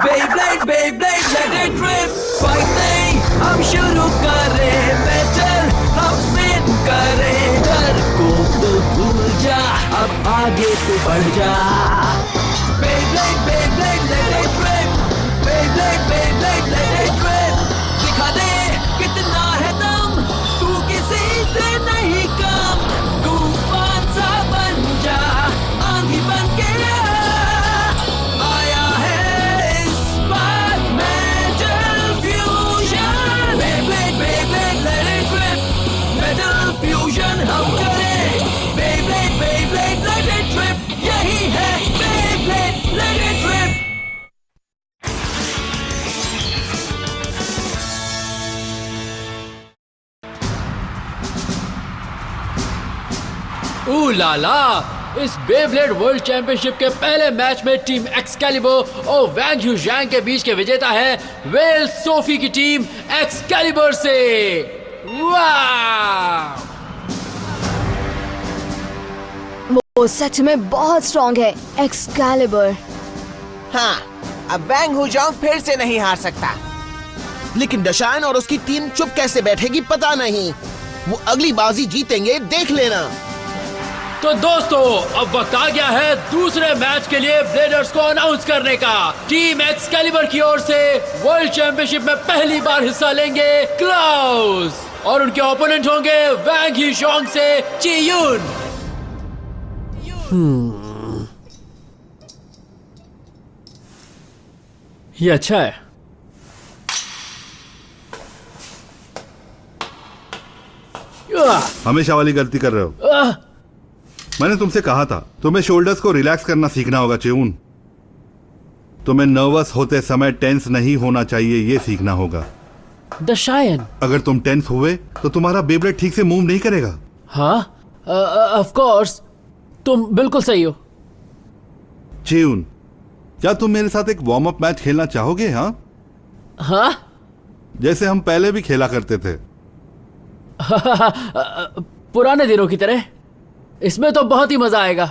Beyblade, Beyblade, let it rip. Fight नहीं, हम शुरू करें बैटल, हम स्पिन करें डर को तो भूल जा, अब आगे तो बढ़ जा. Beyblade, Beyblade, let it rip. Beyblade, Beyblade, let it rip. दिखा दे कितना है दम, तू किसी से नहीं कम. तूफान सा बन जा, आंधी बन के आया है इस बार metal fusion. Beyblade, Beyblade, let it rip. Metal fusion हम करें. Beyblade, Beyblade, let it rip. यही है Beyblade, let it rip. ऊ लाला, इस बेब्लेड वर्ल्ड चैंपियनशिप के पहले मैच में टीम एक्सकैलिबर और वैंग ह्यूजैंग के बीच के विजेता है वेल सोफी की टीम एक्सकैलिबर से. वाह! वो सच में बहुत स्ट्रॉन्ग है, एक्सकैलिबर. हाँ, अब वैंग हुजांग फिर से नहीं हार सकता. लेकिन दशायन और उसकी टीम चुप कैसे बैठेगी पता नहीं. वो अगली बाजी जीतेंगे, देख लेना. तो दोस्तों, अब वक्त आ गया है दूसरे मैच के लिए ब्लेडर्स को अनाउंस करने का. टीम एक्सकैलिबर की ओर से वर्ल्ड चैंपियनशिप में पहली बार हिस्सा लेंगे क्लाउस और उनके ओपोनेंट होंगे वैंग ह्यूजैंग से चियून. ये अच्छा है. हमेशा वाली गलती कर रहे हो. मैंने तुमसे कहा था तुम्हें शोल्डर्स को रिलैक्स करना सीखना होगा चियून. तुम्हें नर्वस होते समय टेंस नहीं होना चाहिए, ये सीखना होगा. दशायन, अगर तुम टेंस हुए तो तुम्हारा बेब्लेड ठीक से मूव नहीं करेगा. हाँ, ऑफ कोर्स, तुम बिल्कुल सही हो. चियून, क्या तुम मेरे साथ एक वार्म अप मैच खेलना चाहोगे? हाँ हाँ, जैसे हम पहले भी खेला करते थे. पुराने दिनों की तरह. इसमें तो बहुत ही मजा आएगा.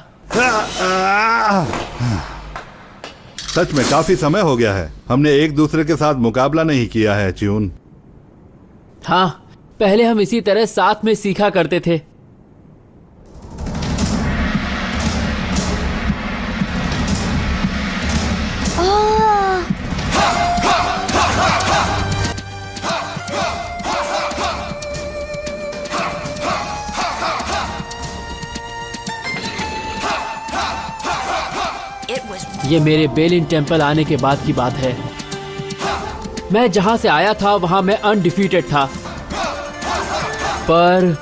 सच में काफी समय हो गया है हमने एक दूसरे के साथ मुकाबला नहीं किया है चियून. हाँ, पहले हम इसी तरह साथ में सीखा करते थे. ये मेरे बेलिन टेम्पल आने के बाद की बात है. मैं जहां से आया था वहां मैं अनडिफीटेड था, पर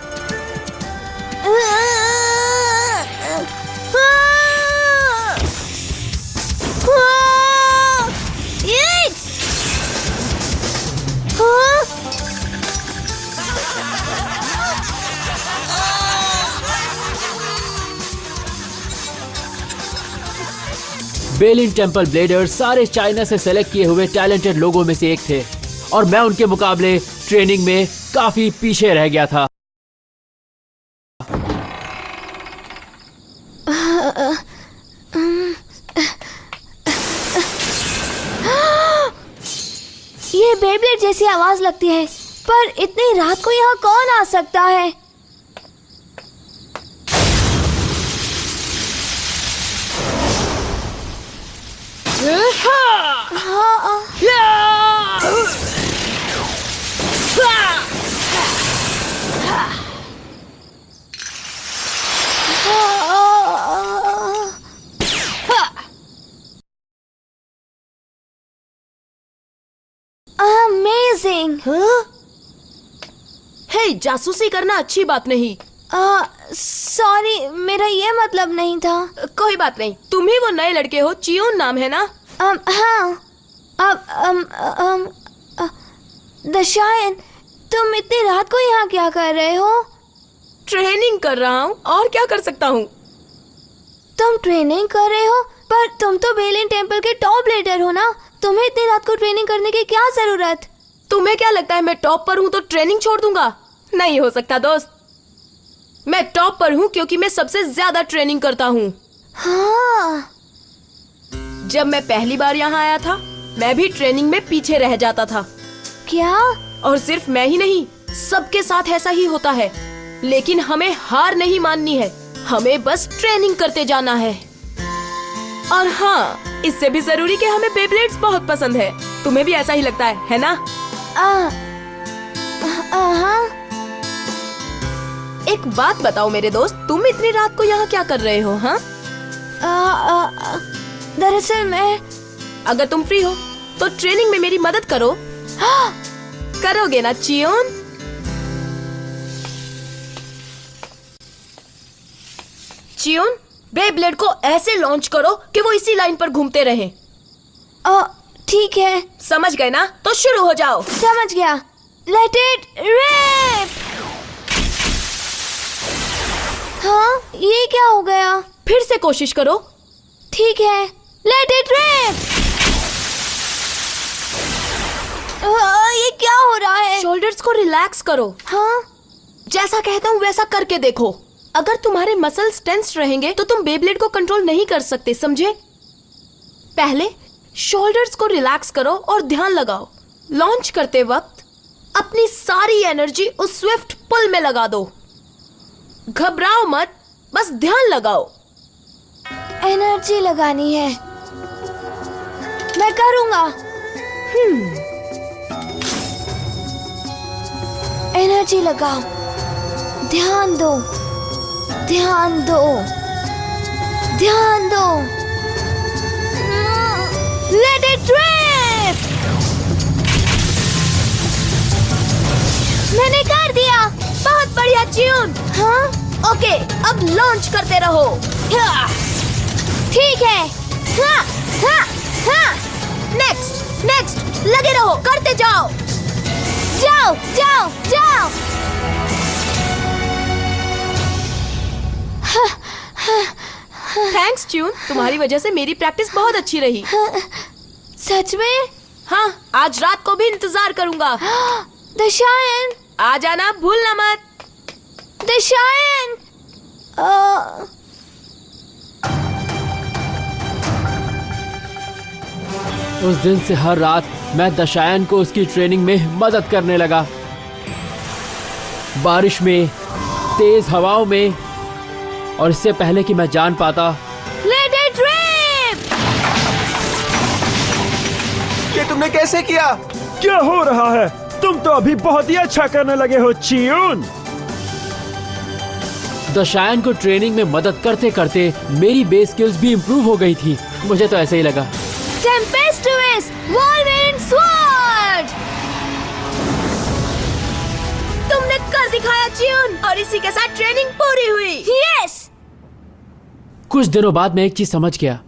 बेलिन टेम्पल ब्लेडर्स सारे चाइना से सेलेक्ट किए हुए टैलेंटेड लोगों में से एक थे और मैं उनके मुकाबले ट्रेनिंग में काफी पीछे रह गया था. ये बेब्लेड जैसी आवाज लगती है, पर इतनी रात को यहाँ कौन आ सकता है? Amazing! हे, जासूसी करना अच्छी बात नहीं. सॉरी, मेरा ये मतलब नहीं था. कोई बात नहीं. तुम ही वो नए लड़के हो, चियून नाम है ना? हाँ. दशायन, तुम इतनी रात को यहाँ क्या कर रहे हो? ट्रेनिंग कर रहा हूँ, और क्या कर सकता हूँ? तुम ट्रेनिंग कर रहे हो, पर तुम तो बेलिन टेम्पल के टॉप लीडर हो ना. तुम्हें इतनी रात को ट्रेनिंग करने की क्या जरूरत? तुम्हें क्या लगता है मैं टॉप पर हूँ तो ट्रेनिंग छोड़ दूंगा? नहीं हो सकता दोस्त. मैं टॉप पर हूँ क्योंकि मैं सबसे ज्यादा ट्रेनिंग करता हूँ. हाँ. जब मैं पहली बार यहाँ आया था मैं भी ट्रेनिंग में पीछे रह जाता था। क्या? और सिर्फ मैं ही नहीं, सबके साथ ऐसा ही होता है। लेकिन हमें हार नहीं माननी है, हमें बस ट्रेनिंग करते जाना है। और हाँ, इससे भी जरूरी कि हमें बेब्लेड्स बहुत पसंद है। तुम्हें भी ऐसा ही लगता है ना? हाँ। एक बात बताओ मेरे दोस्त, तुम इतनी रात को यहाँ क्या कर रहे हो? हाँ, दरअसल मैं, अगर तुम फ्री हो तो ट्रेनिंग में मेरी मदद करो। करोगे ना चियोन? चियोन, बेब्लेड को ऐसे लॉन्च करो कि वो इसी लाइन पर घूमते रहे। ठीक है। समझ गए ना? तो शुरू हो जाओ। समझ गया। Let it rip. हाँ, ये क्या हो गया? फिर से कोशिश करो। ठीक है, लेट इट रिप। ये क्या हो रहा है? शोल्डर्स को रिलैक्स करो। हाँ, जैसा कहता हूँ वैसा करके देखो। अगर तुम्हारे मसल्स टेंस रहेंगे तो तुम बेब्लेड को कंट्रोल नहीं कर सकते, समझे? पहले शोल्डर्स को रिलैक्स करो और ध्यान लगाओ। लॉन्च करते वक्त अपनी सारी एनर्जी उस स्विफ्ट पुल में लगा दो। घबराओ मत, बस ध्यान लगाओ। एनर्जी लगानी है। मैं करूंगा। एनर्जी लगाओ। ध्यान दो, ध्यान दो, ध्यान दो। Let it rip. मैंने कर दिया। बहुत बढ़िया चियोन। हाँ, ओके, अब लॉन्च करते रहो। ठीक है। हाँ, हाँ, हाँ। नेक्स्ट, नेक्स्ट, लगे रहो, करते जाओ। जाओ, जाओ, जाओ। थैंक्स चियोन, तुम्हारी वजह से मेरी प्रैक्टिस बहुत अच्छी रही। सच में? हाँ, आज रात को भी इंतजार करूंगा। दशायन, आ जाना, भूलना मत। दशायन। उस दिन से हर रात मैं दशायन को उसकी ट्रेनिंग में मदद करने लगा। बारिश में, तेज हवाओं में, और इससे पहले कि मैं जान पाता। Let it rip. ये तुमने कैसे किया? क्या हो रहा है? तुम तो अभी बहुत ही अच्छा करने लगे हो चियोन। दशायन को ट्रेनिंग में मदद करते करते मेरी बेस स्किल्स भी इम्प्रूव हो गई थी। मुझे तो ऐसे ही लगा। टेम्पेस्टुअस वॉल्वरिन स्वॉर्ड। तुमने कर दिखाया चियोन, और इसी के साथ ट्रेनिंग पूरी हुई। यस। कुछ दिनों बाद मैं एक चीज समझ गया।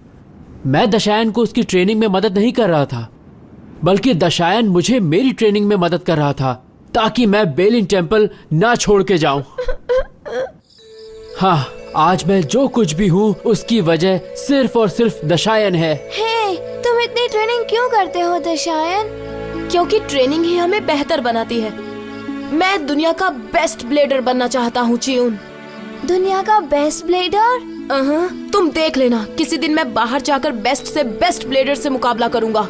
मैं दशायन को उसकी ट्रेनिंग में मदद नहीं कर रहा था, बल्कि दशायन मुझे मेरी ट्रेनिंग में मदद कर रहा था, ताकि मैं बेलिन टेम्पल ना छोड़ के जाऊं। हाँ, आज मैं जो कुछ भी हूँ उसकी वजह सिर्फ और सिर्फ दशायन है। हे, तुम इतनी ट्रेनिंग क्यों करते हो दशायन? क्योंकि ट्रेनिंग ही हमें बेहतर बनाती है। मैं दुनिया का बेस्ट ब्लेडर बनना चाहता हूँ चियोन। दुनिया का बेस्ट ब्लेडर? तुम देख लेना, किसी दिन मैं बाहर जाकर बेस्ट से बेस्ट ब्लेडर से मुकाबला करूंगा।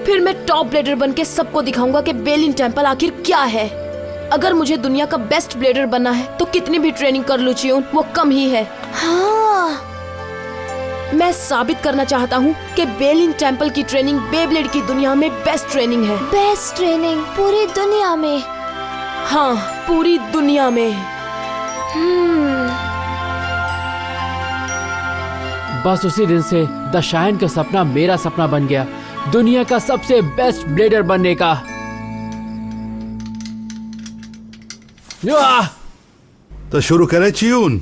फिर मैं टॉप ब्लेडर बनके सबको दिखाऊंगा कि बेलिन टेम्पल आखिर क्या है। अगर मुझे दुनिया का बेस्ट ब्लेडर बनना है तो कितनी भी ट्रेनिंग कर लूं चियोन, वो कम ही है। हाँ। मैं साबित करना चाहता हूँ कि बेलिन टेम्पल की ट्रेनिंग बेब्लेड की दुनिया में बेस्ट ट्रेनिंग है। बेस्ट ट्रेनिंग पूरी दुनिया में? हाँ, पूरी दुनिया में। बस उसी दिन से दशायन का सपना मेरा सपना बन गया, दुनिया का सबसे बेस्ट ब्लेडर बनने का। तो शुरू करें चियोन।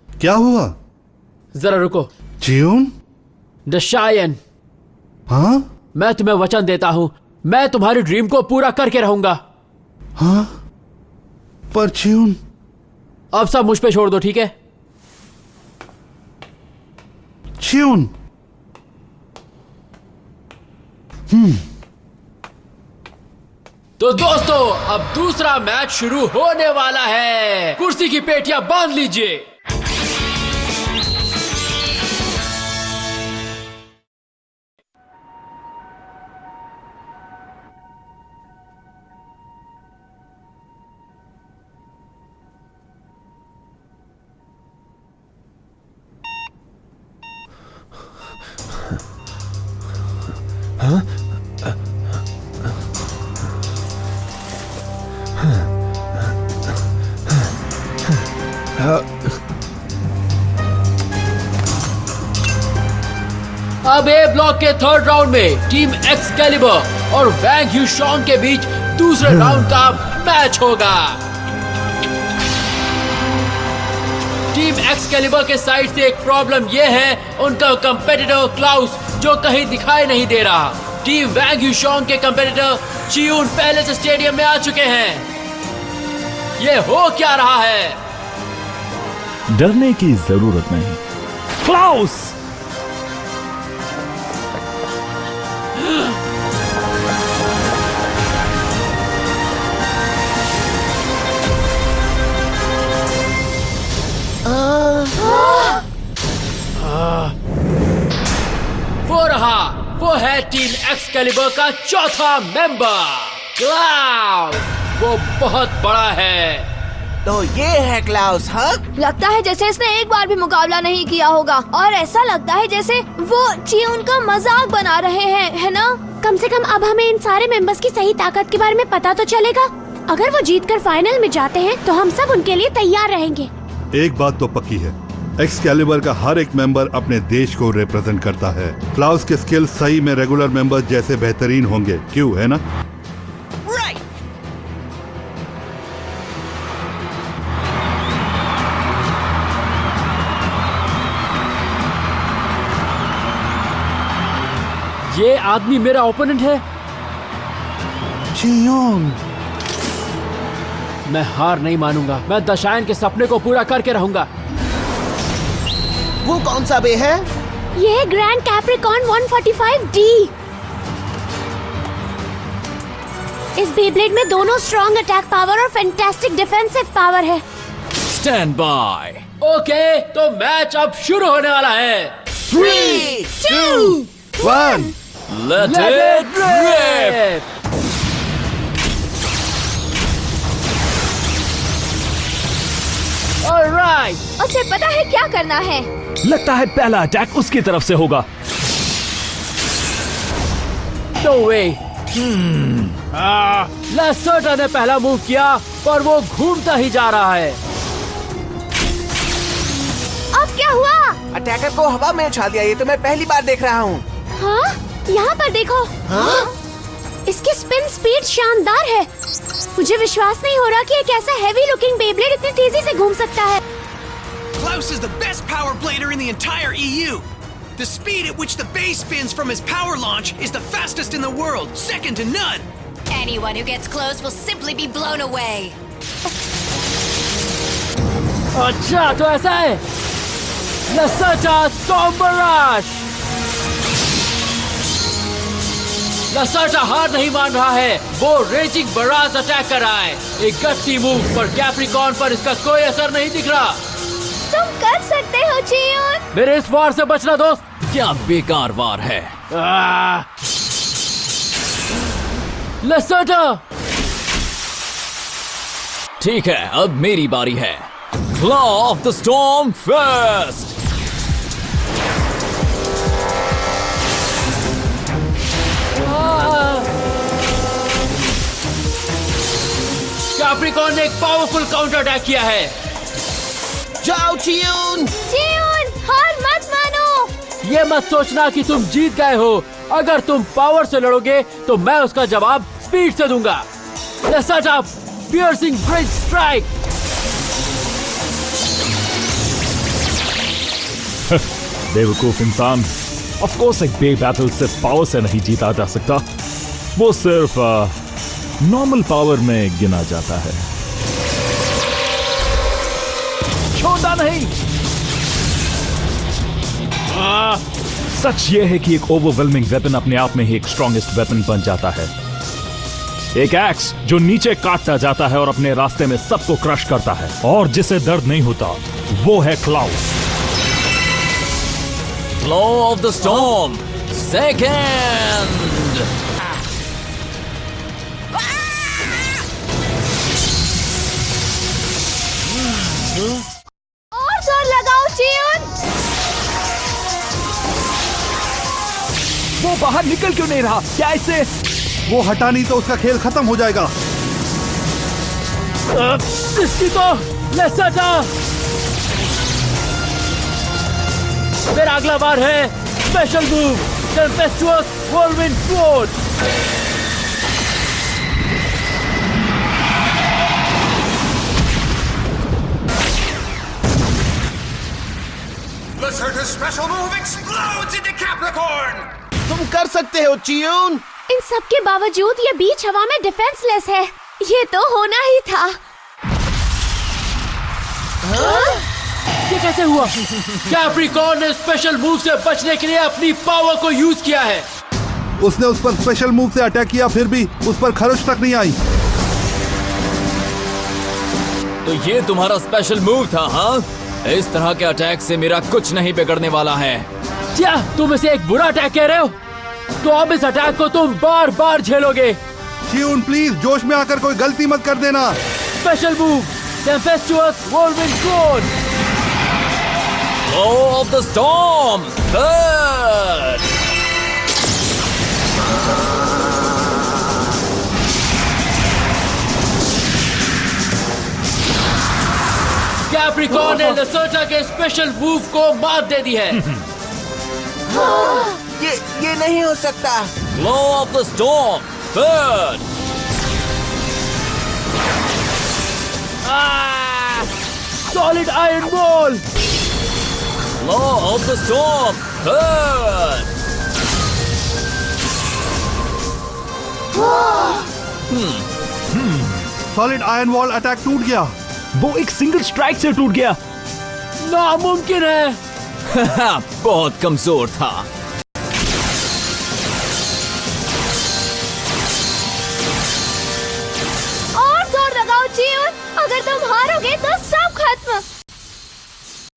क्या हुआ? जरा रुको चियोन। दशायन, हाँ मैं तुम्हें वचन देता हूँ, मैं तुम्हारी ड्रीम को पूरा करके रहूंगा। हाँ, पर चियोन। अब सब मुझ पे छोड़ दो, ठीक है? चियोन। तो दोस्तों, अब दूसरा मैच शुरू होने वाला है। कुर्सी की पेटियां बांध लीजिए। अब ए ब्लॉक के थर्ड राउंड में टीम एक्सकैलिबर और वैंग यूशोंग के बीच दूसरे राउंड का मैच होगा। टीम एक्सकैलिबर के साइड से एक प्रॉब्लम ये है, उनका कंपेटिटर क्लाउस जो कहीं दिखाई नहीं दे रहा। टीम वैंग यूशोंग के कंपेटिटर चियून पहले से स्टेडियम में आ चुके हैं। ये हो क्या रहा है? डरने की जरूरत नहीं। क्लाउस! वो रहा, वो है टीम एक्सकैलिबर का चौथा मेंबर क्लाउस। वो बहुत बड़ा है। तो ये है क्लाउस, हाँ? लगता है जैसे इसने एक बार भी मुकाबला नहीं किया होगा और ऐसा लगता है जैसे वो चियून का मजाक बना रहे हैं, है ना? कम से कम अब हमें इन सारे मेंबर्स की सही ताकत के बारे में पता तो चलेगा। अगर वो जीतकर फाइनल में जाते हैं तो हम सब उनके लिए तैयार रहेंगे। एक बात तो पक्की है, एक्सकैलिबर का हर एक मेंबर अपने देश को रिप्रेजेंट करता है। क्लाउस के स्किल सही में रेगुलर मेंबर्स जैसे बेहतरीन होंगे, क्यों, है ना? ये आदमी मेरा ओपोनेंट है। चियोन, मैं हार नहीं मानूंगा। मैं दशायन के सपने को पूरा करके रहूंगा। वो कौन सा बे है? ये ग्रैंड कैप्रिकॉर्न 145D। इस बेब्लेड में दोनों स्ट्रॉन्ग अटैक पावर और फैंटास्टिक डिफेंसिव पावर है। Stand by. ओके, तो मैच अब शुरू होने वाला है। 3, 2, 1 लेट इट रिप। ऑलराइट, उसे पता है क्या करना है। लगता है पहला अटैक उसकी तरफ से होगा। नो वे। लेसर्टा ने पहला मूव किया पर वो घूमता ही जा रहा है। अब क्या हुआ? अटैकर को हवा में उछाल दिया। ये तो मैं पहली बार देख रहा हूँ। हाँ, यहाँ पर देखो। हाँ? इसकी स्पिन स्पीड शानदार है। मुझे विश्वास नहीं हो रहा कि एक ऐसा हेवी लुकिंग बेब्लेड इतनी तेजी से घूम सकता है। Klaus is the best power blader in the entire EU. The speed at which the base spins from his power launch is the fastest in the world, second to none. Anyone who gets close will simply be blown away. अच्छा, तो ऐसा है। लेसर्टा storm बराश। लेसर्टा हार नहीं मान रहा है। वो रेजिंग बराज अटैक कर रहा है। एक गट्टी मूव पर कैप्रिकॉर्न पर इसका कोई असर नहीं दिख रहा। तुम कर सकते हो चियोन। मेरे इस वार से बचना दोस्त। क्या बेकार वार है। लेसर्टा। ठीक है, अब मेरी बारी है। Claw of the Storm first. Capricorn ने एक पावरफुल काउंटर अटैक किया है। जाओ चियोन। चियोन, हार मत मानो। ये मत सोचना कि तुम जीत गए हो। अगर तुम पावर से लड़ोगे तो मैं उसका जवाब स्पीड से दूंगा। लेसर्टा पियर्सिंग ब्रिज स्ट्राइक। बेवकूफ इंसान। ऑफ कोर्स एक बे बैटल सिर्फ पावर से नहीं जीता जा सकता। वो सिर्फ नॉर्मल पावर में गिना जाता है। छोड़ना नहीं। सच ये है कि एक ओवरवेलमिंग वेपन अपने आप में ही एक स्ट्रॉन्गेस्ट वेपन बन जाता है। एक एक्स जो नीचे काटता जाता है और अपने रास्ते में सबको क्रश करता है और जिसे दर्द नहीं होता, वो है Klaus. Claw of the Storm second. और जोर लगाओ चियोन। वो बाहर निकल क्यों नहीं रहा? क्या इससे? वो हटा नहीं तो उसका खेल खत्म हो जाएगा। इसकी तो लेसटा। मेरा अगला बार है special move tempestuous whirlwind sword. Lacerta's special move explodes into Capricorn! तुम कर सकते हो चियून। इन सब के बावजूद ये बीच हवा में डिफेंसलेस है। ये तो होना ही था। ये कैसे हुआ? कैप्रिकॉर्न ने स्पेशल मूव से बचने के लिए अपनी पावर को यूज किया है। उसने उस पर स्पेशल मूव से अटैक किया, फिर भी उस पर खरोच तक नहीं आई। तो ये तुम्हारा स्पेशल मूव था, हाँ? इस तरह के अटैक से मेरा कुछ नहीं बिगड़ने वाला है। क्या तुम इसे एक बुरा अटैक कह रहे हो? तो अब इस अटैक को तुम बार बार झेलोगे। चियून प्लीज जोश में आकर कोई गलती मत कर देना। Special move tempestuous whirlwind sword. Blow of the storm! Third! Capricorn ने लेसर्टा के स्पेशल मूव को मात दे दी है। ये नहीं हो सकता। Blow of the storm! Third! Solid iron ball. Blow of the storm! Third! Solid iron wall attack टूट गया। वो एक सिंगल स्ट्राइक से टूट गया। नामुमकिन है। बहुत कमजोर था। और जोर लगाओ चियून। अगर तुम हारोगे तो सब खत्म।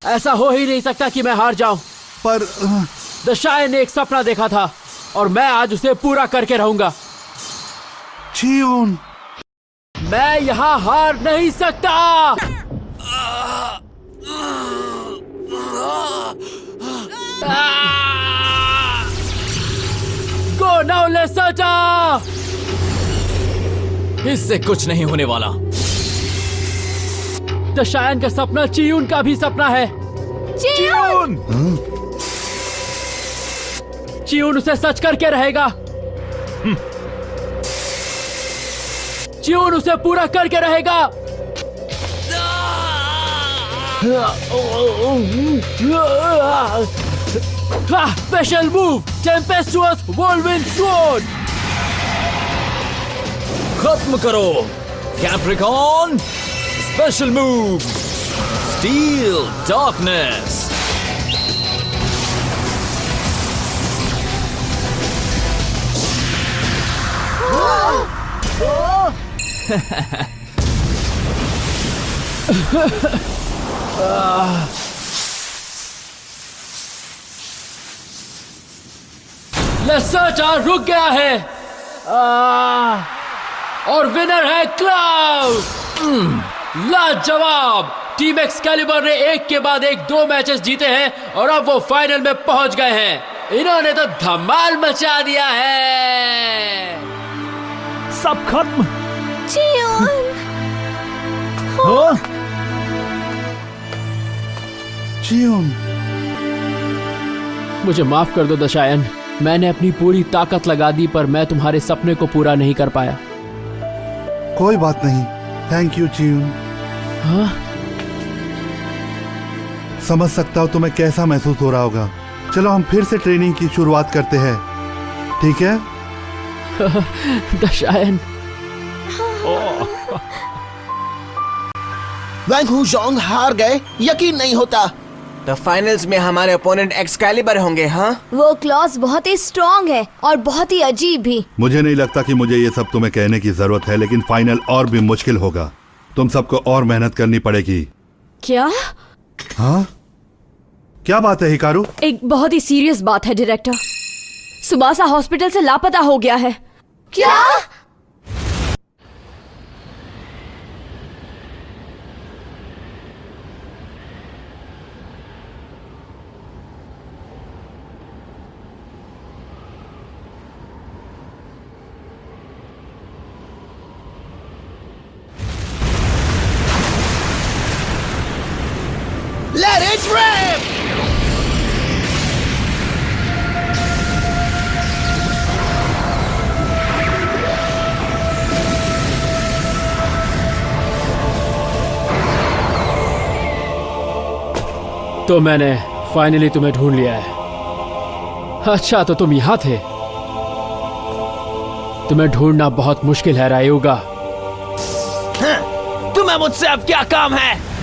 ऐसा हो ही नहीं सकता कि मैं हार जाऊं। पर दशाएं ने एक सपना देखा था और मैं आज उसे पूरा करके रहूंगा। चियून मैं यहाँ हार नहीं सकता। Go now Lacerta. इससे कुछ नहीं होने वाला। दशायन का सपना चियून का भी सपना है। चियून! चियून उसे सच करके रहेगा। चियून उसे पूरा करके रहेगा। Special move tempestuous whirlwind sword. खत्म करो Capricorn. Special move steel darkness. Lacerta रुक गया है। और विनर है क्लाउड। लाजवाब। टीम एक्सकैलिबर ने एक के बाद एक 2 मैचेस जीते हैं और अब वो फाइनल में पहुंच गए हैं। इन्होंने तो धमाल मचा दिया है। सब खत्म। चियून। हाँ? चियून मुझे माफ कर दो दशायन। मैंने अपनी पूरी ताकत लगा दी पर मैं तुम्हारे सपने को पूरा नहीं कर पाया। कोई बात नहीं। Thank you Chiyun. हाँ? समझ सकता हूँ तुम्हें कैसा महसूस हो रहा होगा। चलो हम फिर से ट्रेनिंग की शुरुआत करते हैं, ठीक है? दशायन। वैंग हुजोंग हार गए, यकीन नहीं होता। तो फाइनल्स में हमारे ओपोनेंट एक्सकैलिबर होंगे, हाँ? वो क्लॉज बहुत ही स्ट्रॉन्ग है और बहुत ही अजीब भी। मुझे नहीं लगता कि मुझे ये सब तुम्हें कहने की जरूरत है, लेकिन फाइनल और भी मुश्किल होगा। तुम सबको और मेहनत करनी पड़ेगी। क्या? हाँ? क्या बात है हिकारू? एक बहुत ही सीरियस बात है डायरेक्टर। सुबासा हॉस्पिटल से लापता हो गया है। क्या? ट्रिप। तो मैंने फाइनली तुम्हें ढूंढ लिया है। अच्छा, तो तुम यहाँ थे। तुम्हें ढूंढना बहुत मुश्किल है रायुगा। तुम्हें मुझसे अब क्या काम है?